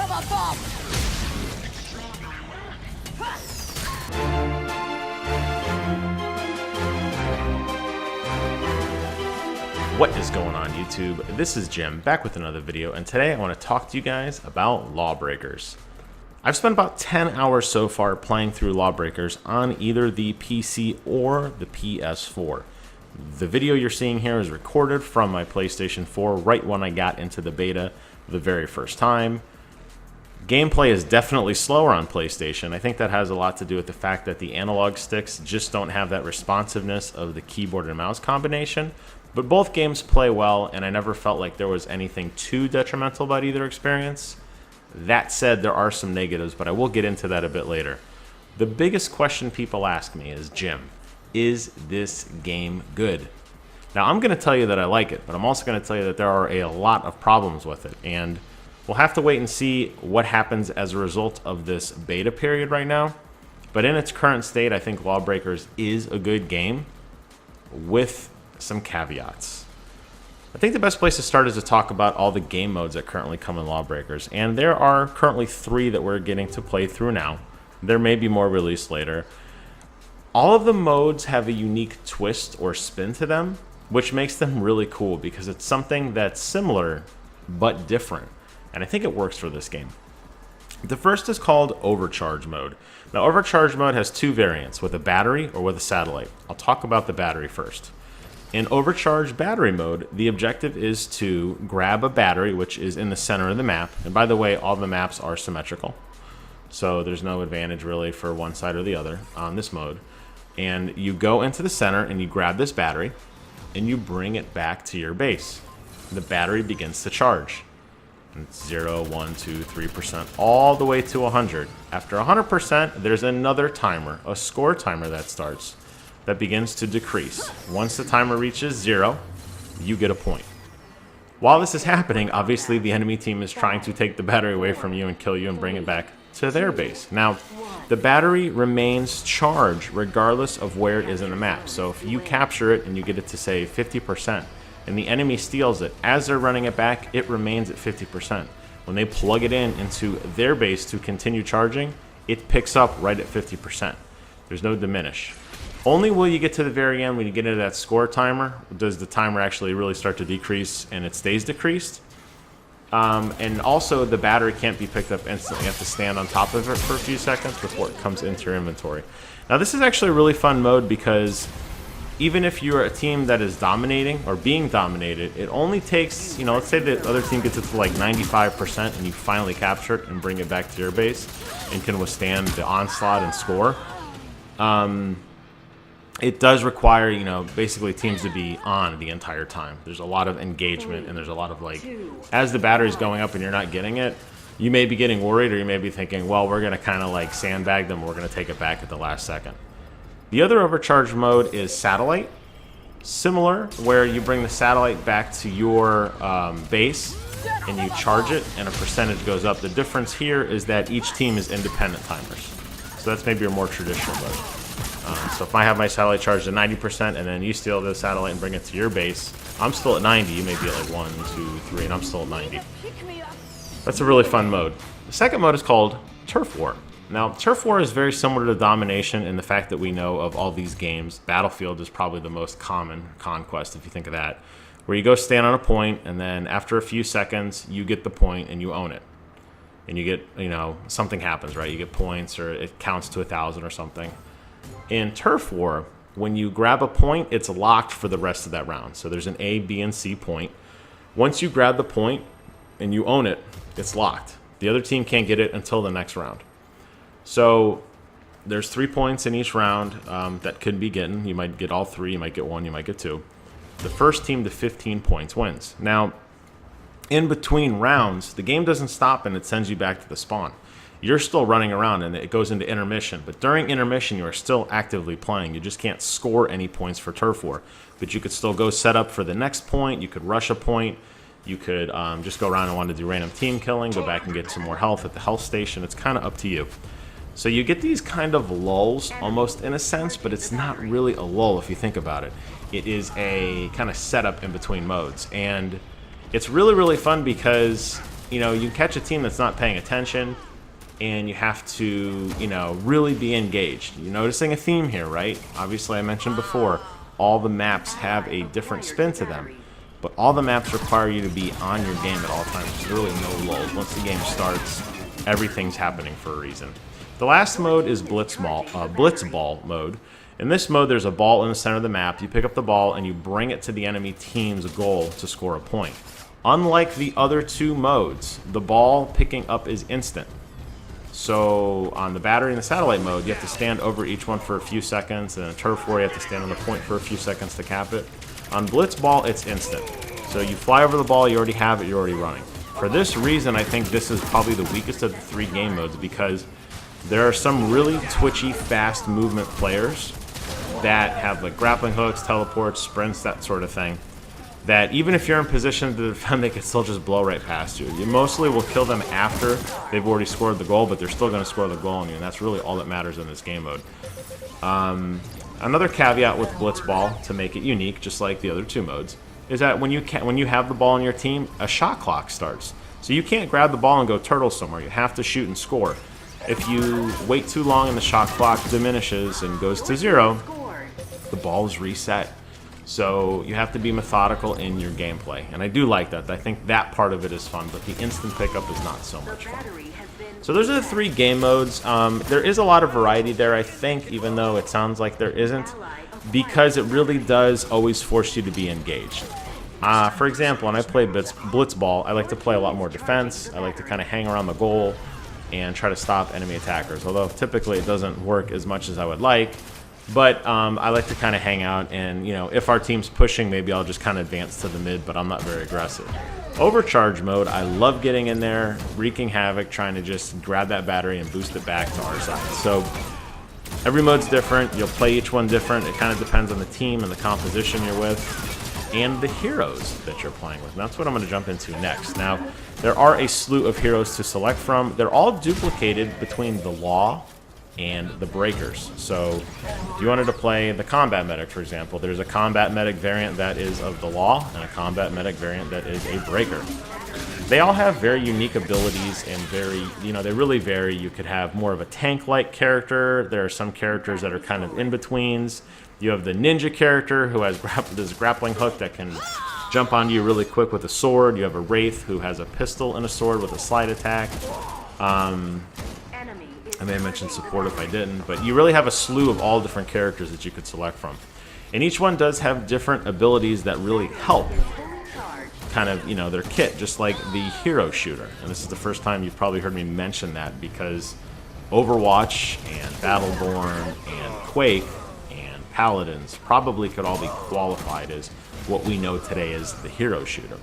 What is going on, YouTube? This is Jim, back with another video, and today I want to talk to you guys about LawBreakers. I've spent about 10 hours so far playing through LawBreakers on either the PC or the PS4. The video you're seeing here is recorded from my PlayStation 4 right when I got into the beta the very first time. Gameplay is definitely slower on PlayStation. I think that has a lot to do with the fact that the analog sticks just don't have that responsiveness of the keyboard and mouse combination. But both games play well, and I never felt like there was anything too detrimental about either experience. That said, there are some negatives, but I will get into that a bit later. The biggest question people ask me is, Jim, is this game good? Now, I'm going to tell you that I like it, but I'm also going to tell you that there are a lot of problems with it, and we'll have to wait and see what happens as a result of this beta period right now. But in its current state, I think LawBreakers is a good game with some caveats. I think the best place to start is to talk about all the game modes that currently come in LawBreakers, and there are currently 3 that we're getting to play through now. There may be more released later. All of the modes have a unique twist or spin to them, which makes them really cool because it's something that's similar but different, and I think it works for this game. The first is called Overcharge Mode. Now, Overcharge Mode has 2 variants, with a battery or with a satellite. I'll talk about the battery first. In Overcharge Battery Mode, the objective is to grab a battery, which is in the center of the map. And by the way, all the maps are symmetrical, so there's no advantage really for one side or the other on this mode. And you go into the center and you grab this battery and you bring it back to your base. The battery begins to charge. And it's 0, 1, 2, 3%, all the way to 100. After 100%, there's another timer, a score timer that starts, that begins to decrease. Once the timer reaches 0, you get a point. While this is happening, obviously the enemy team is trying to take the battery away from you and kill you and bring it back to their base. Now, the battery remains charged regardless of where it is in the map. So if you capture it and you get it to, say, 50%, and the enemy steals it, as they're running it back, it remains at 50%. When they plug it into their base to continue charging, it picks up right at 50%. There's no diminish. Only will you get to the very end when you get into that score timer does the timer actually really start to decrease and it stays decreased. And also the battery can't be picked up instantly. You have to stand on top of it for a few seconds before it comes into your inventory. Now this is actually a really fun mode because even if you're a team that is dominating or being dominated, it only takes, let's say the other team gets it to like 95% and you finally capture it and bring it back to your base and can withstand the onslaught and score. It does require, basically teams to be on the entire time. There's a lot of engagement and there's a lot of as the battery's going up and you're not getting it, you may be getting worried or you may be thinking, well, we're going to kind of sandbag them. We're going to take it back at the last second. The other overcharge mode is satellite. Similar, where you bring the satellite back to your base and you charge it and a percentage goes up. The difference here is that each team is independent timers. So that's maybe your more traditional mode. So if I have my satellite charged at 90% and then you steal the satellite and bring it to your base, I'm still at 90. You may be at 1, 2, 3, and I'm still at 90. That's a really fun mode. The second mode is called Turf War. Now, Turf War is very similar to Domination in the fact that we know of all these games. Battlefield is probably the most common conquest, if you think of that, where you go stand on a point, and then after a few seconds, you get the point and you own it. And you get, something happens, right? You get points or it counts to 1,000 or something. In Turf War, when you grab a point, it's locked for the rest of that round. So there's an A, B, and C point. Once you grab the point and you own it, it's locked. The other team can't get it until the next round. So there's 3 points in each round that could be getting. You might get all 3, you might get 1, you might get 2. The first team to 15 points wins. Now, in between rounds, the game doesn't stop and it sends you back to the spawn. You're still running around and it goes into intermission. But during intermission, you are still actively playing. You just can't score any points for Turf War. But you could still go set up for the next point. You could rush a point. You could just go around and want to do random team killing, go back and get some more health at the health station. It's kind of up to you. So you get these kind of lulls almost in a sense, but it's not really a lull if you think about it. It is a kind of setup in between modes. And it's really, really fun because you know, you catch a team that's not paying attention, and you have to, you know, really be engaged. You're noticing a theme here, right? Obviously, I mentioned before, all the maps have a different spin to them, but all the maps require you to be on your game at all times. There's really no lulls. Once the game starts, everything's happening for a reason. The last mode is Blitzball mode. In this mode, there's a ball in the center of the map. You pick up the ball and you bring it to the enemy team's goal to score a point. Unlike the other two modes, the ball picking up is instant. So on the battery and the satellite mode, you have to stand over each one for a few seconds, and in turf war, you have to stand on the point for a few seconds to cap it. On Blitzball, it's instant. So you fly over the ball, you already have it, you're already running. For this reason, I think this is probably the weakest of the three game modes, because there are some really twitchy, fast movement players that have like grappling hooks, teleports, sprints, that sort of thing, that even if you're in position to defend, they can still just blow right past you. You mostly will kill them after they've already scored the goal, but they're still going to score the goal on you, and that's really all that matters in this game mode. Another caveat with Blitzball, to make it unique, just like the other two modes, is that when you have the ball on your team, a shot clock starts. So you can't grab the ball and go turtle somewhere. You have to shoot and score. If you wait too long and the shot clock diminishes and goes to 0, the ball is reset. So you have to be methodical in your gameplay. And I do like that. I think that part of it is fun, but the instant pickup is not so much fun. So those are the three game modes. There is a lot of variety there, I think, even though it sounds like there isn't, because it really does always force you to be engaged. For example, when I play Blitzball, I like to play a lot more defense. I like to kind of hang around the goal and try to stop enemy attackers, although typically it doesn't work as much as I would like. But I like to kind of hang out, and you know, if our team's pushing, maybe I'll just kind of advance to the mid, but I'm not very aggressive. Overcharge mode, I love getting in there, wreaking havoc, trying to just grab that battery and boost it back to our side. So every mode's different. You'll play each one different. It kind of depends on the team and the composition you're with and the heroes that you're playing with. And that's what I'm going to jump into next. Now, there are a slew of heroes to select from. They're all duplicated between the Law and the Breakers. So if you wanted to play the Combat Medic, for example, there's a Combat Medic variant that is of the Law and a Combat Medic variant that is a Breaker. They all have very unique abilities and very, you know, they really vary. You could have more of a tank-like character. There are some characters that are kind of in-betweens. You have the ninja character who has this grappling hook that can jump onto you really quick with a sword. You have a Wraith who has a pistol and a sword with a slide attack. I may have mentioned support if I didn't, but you really have a slew of all different characters that you could select from. And each one does have different abilities that really help kind of, you know, their kit, just like the hero shooter. And this is the first time you've probably heard me mention that, because Overwatch and Battleborn and Quake and Paladins probably could all be qualified as what we know today as the hero shooter.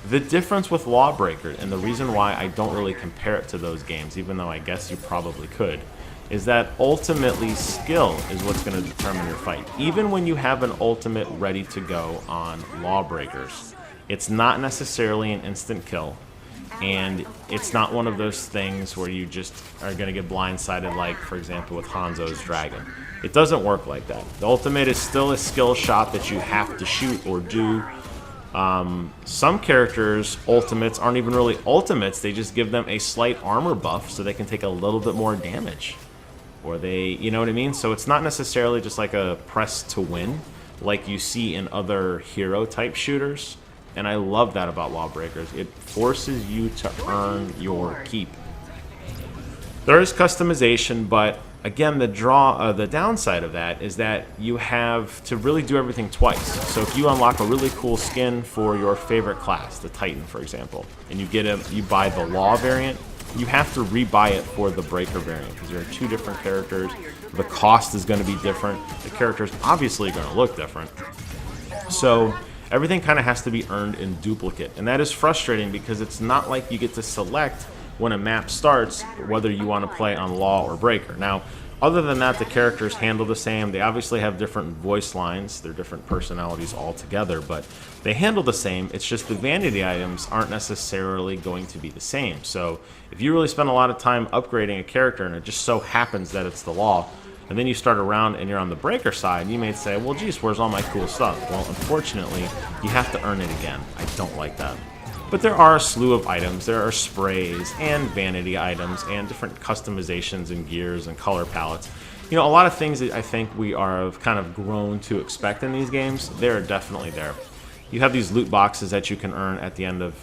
The difference with LawBreakers, and the reason why I don't really compare it to those games, even though I guess you probably could, is that ultimately skill is what's going to determine your fight. Even when you have an ultimate ready to go on LawBreakers, it's not necessarily an instant kill, and it's not one of those things where you just are going to get blindsided, like, for example, with Hanzo's Dragon. It doesn't work like that. The ultimate is still a skill shot that you have to shoot or do. Some characters' ultimates aren't even really ultimates, they just give them a slight armor buff so they can take a little bit more damage. Or they, you know what I mean? So it's not necessarily just like a press to win like you see in other hero type shooters. And I love that about LawBreakers. It forces you to earn your keep. There is customization, but again, the downside of that is that you have to really do everything twice. So if you unlock a really cool skin for your favorite class, the Titan, for example, and you buy the Law variant, you have to rebuy it for the Breaker variant, because there are two different characters. The cost is going to be different. The characters obviously are going to look different. So everything kind of has to be earned in duplicate, and that is frustrating because it's not like you get to select when a map starts whether you want to play on Law or Breaker. Now, other than that, the characters handle the same. They obviously have different voice lines. They're different personalities altogether, but they handle the same. It's just the vanity items aren't necessarily going to be the same. So if you really spend a lot of time upgrading a character and it just so happens that it's the Law, and then you start around and you're on the Breaker side, you may say, well, geez, where's all my cool stuff? Well, unfortunately, you have to earn it again. I don't like that. But there are a slew of items. There are sprays and vanity items and different customizations and gears and color palettes. You know, a lot of things that I think we are kind of grown to expect in these games, they're definitely there. You have these loot boxes that you can earn at the end of,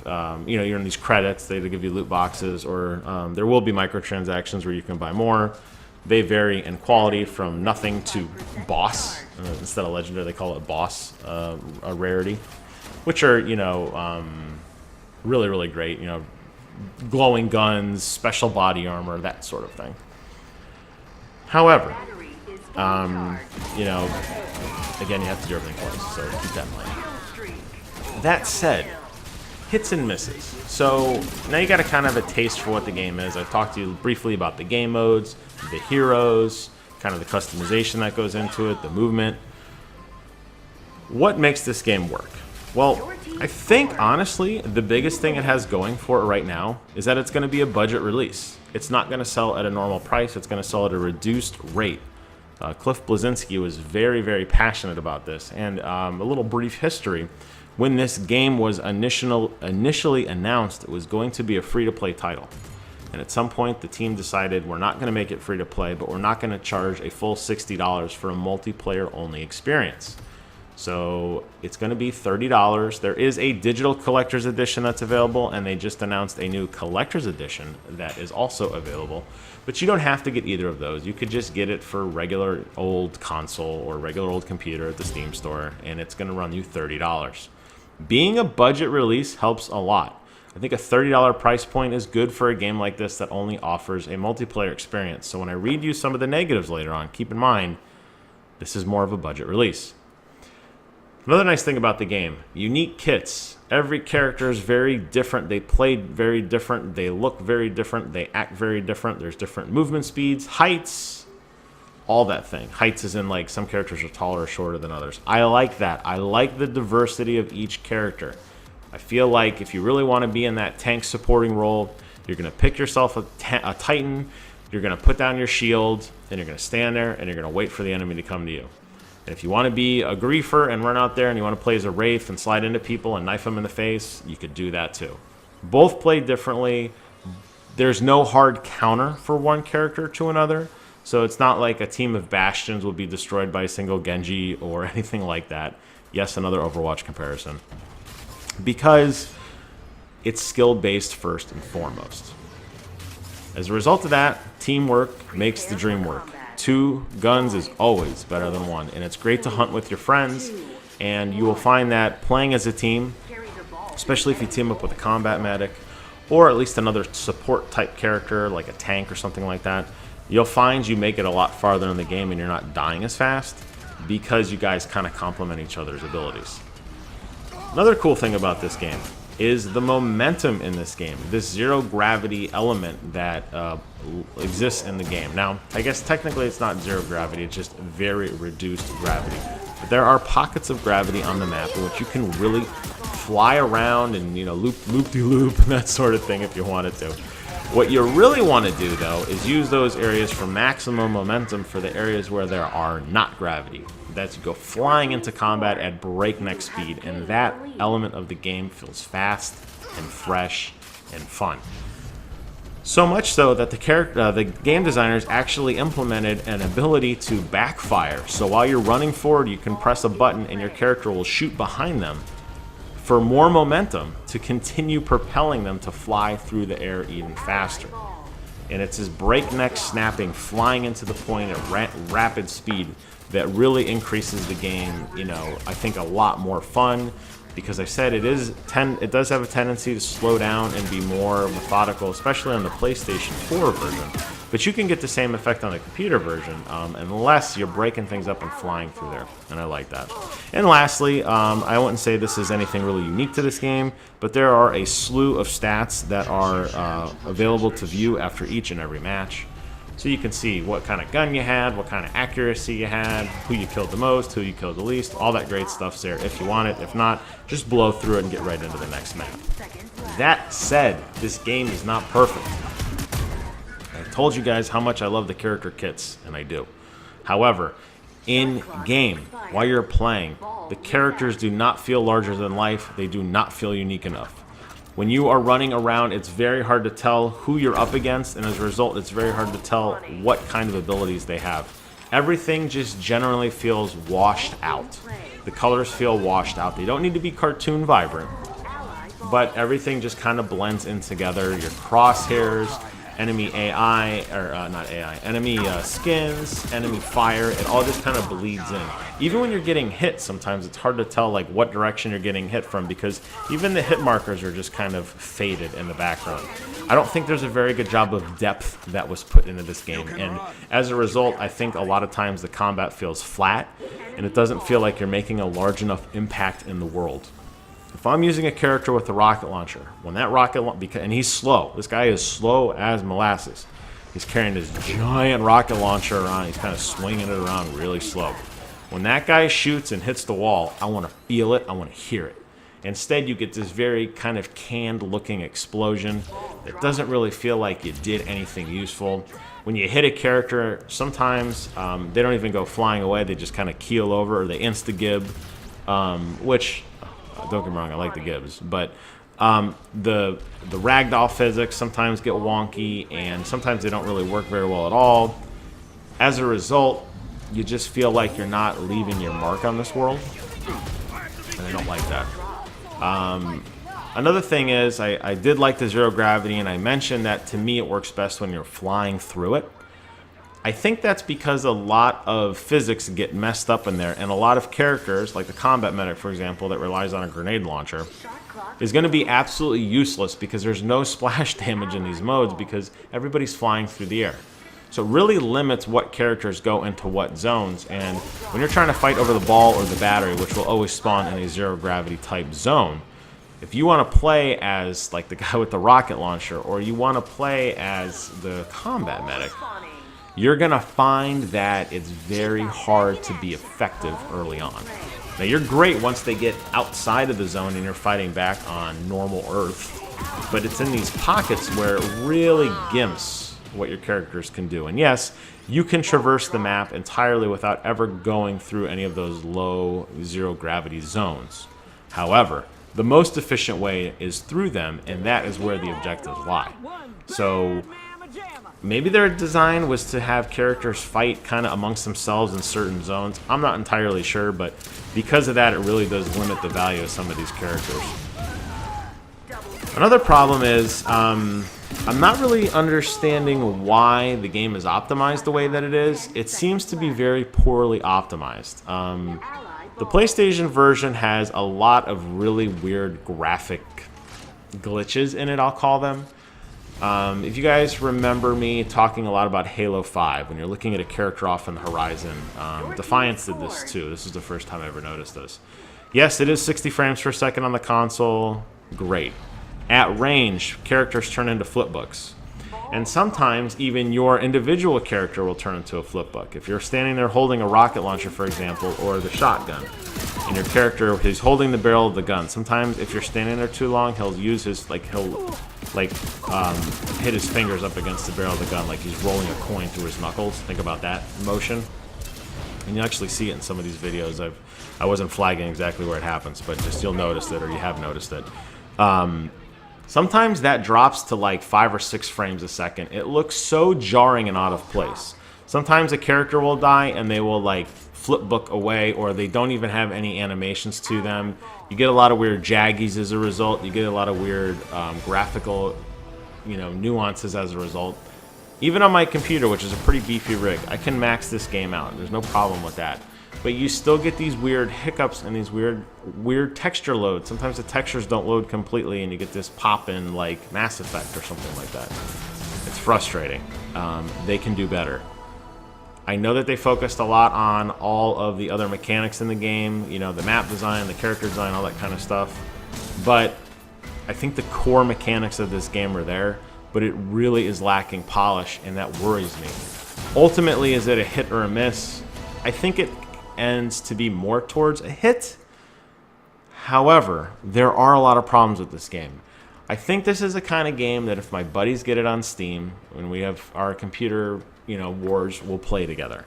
you know, you're in these credits, they give you loot boxes, or there will be microtransactions where you can buy more. They vary in quality from nothing to boss. Instead of legendary, they call it boss, a rarity, which are, you know, really, really great. You know, glowing guns, special body armor, that sort of thing. However, you know, again, you have to do everything twice, so keep that in mind. That said, hits and misses. So now you got a kind of a taste for what the game is. I've talked to you briefly about the game modes, the heroes, kind of the customization that goes into it, the movement. What makes this game work? Well, I think, honestly, the biggest thing it has going for it right now is that it's going to be a budget release. It's not going to sell at a normal price. It's going to sell at a reduced rate. Cliff Bleszinski was very, very passionate about this. And a little brief history. When this game was initially announced, it was going to be a free-to-play title. And at some point, the team decided we're not going to make it free-to-play, but we're not going to charge a full $60 for a multiplayer-only experience. So it's going to be $30. There is a digital collector's edition that's available, and they just announced a new collector's edition that is also available. But you don't have to get either of those. You could just get it for regular old console or regular old computer at the Steam store, and it's going to run you $30. Being a budget release helps a lot. I think a $30 price point is good for a game like this that only offers a multiplayer experience. So when I read you some of the negatives later on, keep in mind, this is more of a budget release. Another nice thing about the game, unique kits. Every character is very different. They play very different. They look very different. They act very different. There's different movement speeds, heights, all that thing. Heights is in like some characters are taller or shorter than others. I like that. I like the diversity of each character. I feel like if you really want to be in that tank supporting role, you're going to pick yourself a Titan, you're going to put down your shield, and you're going to stand there, and you're going to wait for the enemy to come to you. And if you want to be a griefer and run out there and you want to play as a wraith and slide into people and knife them in the face, you could do that too. Both play differently. There's no hard counter for one character to another. So it's not like a team of Bastions will be destroyed by a single Genji or anything like that. Yes, another Overwatch comparison. Because it's skill-based first and foremost. As a result of that, teamwork makes the dream work. 2 guns is always better than 1, and it's great to hunt with your friends, and you will find that playing as a team, especially if you team up with a combat medic, or at least another support type character like a tank or something like that, you'll find you make it a lot farther in the game and you're not dying as fast because you guys kind of complement each other's abilities. Another cool thing about this game is the momentum in this game, this zero gravity element that exists in the game. Now, I guess technically it's not zero gravity, it's just very reduced gravity. But there are pockets of gravity on the map in which you can really fly around and, you know, loop-de-loop and that sort of thing if you wanted to. What you really want to do, though, is use those areas for maximum momentum for the areas where there are not gravity. That's you go flying into combat at breakneck speed, and that element of the game feels fast and fresh and fun. So much so that the game designers actually implemented an ability to backfire. So while you're running forward, you can press a button and your character will shoot behind them for more momentum to continue propelling them to fly through the air even faster. And it's this breakneck snapping, flying into the point at rapid speed that really increases the game, you know, I think a lot more fun, because I said it does have a tendency to slow down and be more methodical, especially on the PlayStation 4 version. But you can get the same effect on the computer version, unless you're breaking things up and flying through there, and I like that. And lastly, I wouldn't say this is anything really unique to this game, but there are a slew of stats that are available to view after each and every match. So you can see what kind of gun you had, what kind of accuracy you had, who you killed the most, who you killed the least, all that great stuff's there if you want it. If not, just blow through it and get right into the next map. That said, this game is not perfect. I told you guys how much I love the character kits, and I do. However, in game, while you're playing, the characters do not feel larger than life. They do not feel unique enough. When you are running around, it's very hard to tell who you're up against, and as a result, it's very hard to tell what kind of abilities they have. Everything just generally feels washed out. The colors feel washed out. They don't need to be cartoon vibrant, but everything just kind of blends in together. Your crosshairs, enemy AI, or not AI, enemy skins, enemy fire, it all just kind of bleeds in. Even when you're getting hit, sometimes it's hard to tell like what direction you're getting hit from, because even the hit markers are just kind of faded in the background. I don't think there's a very good job of depth that was put into this game, and as a result, I think a lot of times the combat feels flat, and it doesn't feel like you're making a large enough impact in the world. If I'm using a character with a rocket launcher, when that and he's slow. This guy is slow as molasses. He's carrying this giant rocket launcher around. He's kind of swinging it around really slow. When that guy shoots and hits the wall, I want to feel it. I want to hear it. Instead, you get this very kind of canned-looking explosion that doesn't really feel like you did anything useful. When you hit a character, sometimes they don't even go flying away. They just kind of keel over, or they insta-gib, which... don't get me wrong, I like the gibs, but the ragdoll physics sometimes get wonky, and sometimes they don't really work very well at all. As a result, you just feel like you're not leaving your mark on this world, and I don't like that. Another thing is, I did like the zero gravity, and I mentioned that to me it works best when you're flying through it. I think that's because a lot of physics get messed up in there, and a lot of characters, like the combat medic, for example, that relies on a grenade launcher, is going to be absolutely useless because there's no splash damage in these modes because everybody's flying through the air. So it really limits what characters go into what zones, and when you're trying to fight over the ball or the battery, which will always spawn in a zero gravity type zone, if you want to play as like the guy with the rocket launcher, or you want to play as the combat medic, you're going to find that it's very hard to be effective early on. Now, you're great once they get outside of the zone and you're fighting back on normal Earth, but it's in these pockets where it really gimps what your characters can do. And yes, you can traverse the map entirely without ever going through any of those low zero-gravity zones. However, the most efficient way is through them, and that is where the objectives lie. So maybe their design was to have characters fight kind of amongst themselves in certain zones. I'm not entirely sure, but because of that, it really does limit the value of some of these characters. Another problem is I'm not really understanding why the game is optimized the way that it is. It seems to be very poorly optimized. The PlayStation version has a lot of really weird graphic glitches in it, I'll call them. If you guys remember me talking a lot about Halo 5, when you're looking at a character off in the horizon, Defiance did this too. This is the first time I ever noticed this. Yes, it is 60 frames per second on the console. Great. At range, characters turn into flipbooks. And sometimes even your individual character will turn into a flipbook. If you're standing there holding a rocket launcher, for example, or the shotgun, and your character is holding the barrel of the gun, sometimes if you're standing there too long, he'll use his, hit his fingers up against the barrel of the gun like he's rolling a coin through his knuckles. Think about that motion. And you actually see it in some of these videos. I wasn't flagging exactly where it happens, but just you'll notice it, or you have noticed it. Sometimes that drops to like 5 or 6 frames a second. It looks so jarring and out of place. Sometimes a character will die and they will like flipbook away, or they don't even have any animations to them. You get a lot of weird jaggies as a result. You get a lot of weird graphical, nuances as a result. Even on my computer, which is a pretty beefy rig, I can max this game out. There's no problem with that. But you still get these weird hiccups and these weird texture loads. Sometimes the textures don't load completely and you get this pop-in like Mass Effect or something like that. It's frustrating. They can do better. I know that they focused a lot on all of the other mechanics in the game, the map design, the character design, all that kind of stuff. But I think the core mechanics of this game are there, but it really is lacking polish, and that worries me. Ultimately, is it a hit or a miss? I think it ends to be more towards a hit. However, there are a lot of problems with this game. I think this is the kind of game that if my buddies get it on Steam, when we have our computer, wars, we'll play together.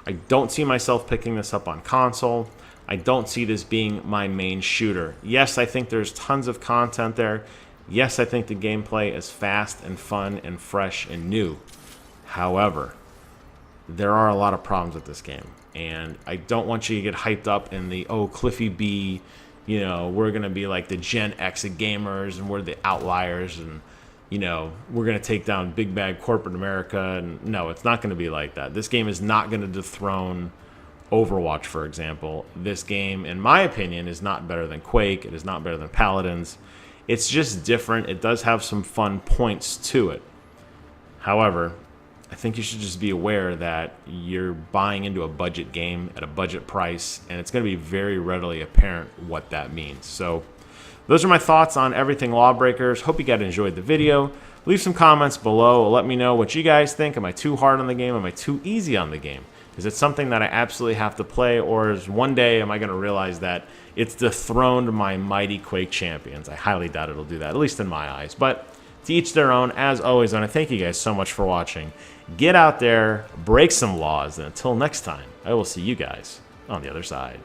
I don't see myself picking this up on console. I don't see this being my main shooter. Yes, I think there's tons of content there. Yes, I think the gameplay is fast and fun and fresh and new. However, there are a lot of problems with this game, and I don't want you to get hyped up in the, oh, Cliffy B, you know, we're going to be like the Gen X of gamers, and we're the outliers, and, you know, we're going to take down big bad corporate America. And no, it's not going to be like that. This game is not going to dethrone Overwatch, for example. This game, in my opinion, is not better than Quake. It is not better than Paladins. It's just different. It does have some fun points to it. However, I think you should just be aware that you're buying into a budget game at a budget price, and it's going to be very readily apparent what that means. So those are my thoughts on everything LawBreakers. Hope you guys enjoyed the video. Leave some comments below. Let me know what you guys think. Am I too hard on the game? Am I too easy on the game? Is it something that I absolutely have to play, or is one day am I going to realize that it's dethroned my mighty Quake champions? I highly doubt it'll do that, at least in my eyes. But to each their own. As always, I want to thank you guys so much for watching. Get out there, break some laws, and until next time, I will see you guys on the other side.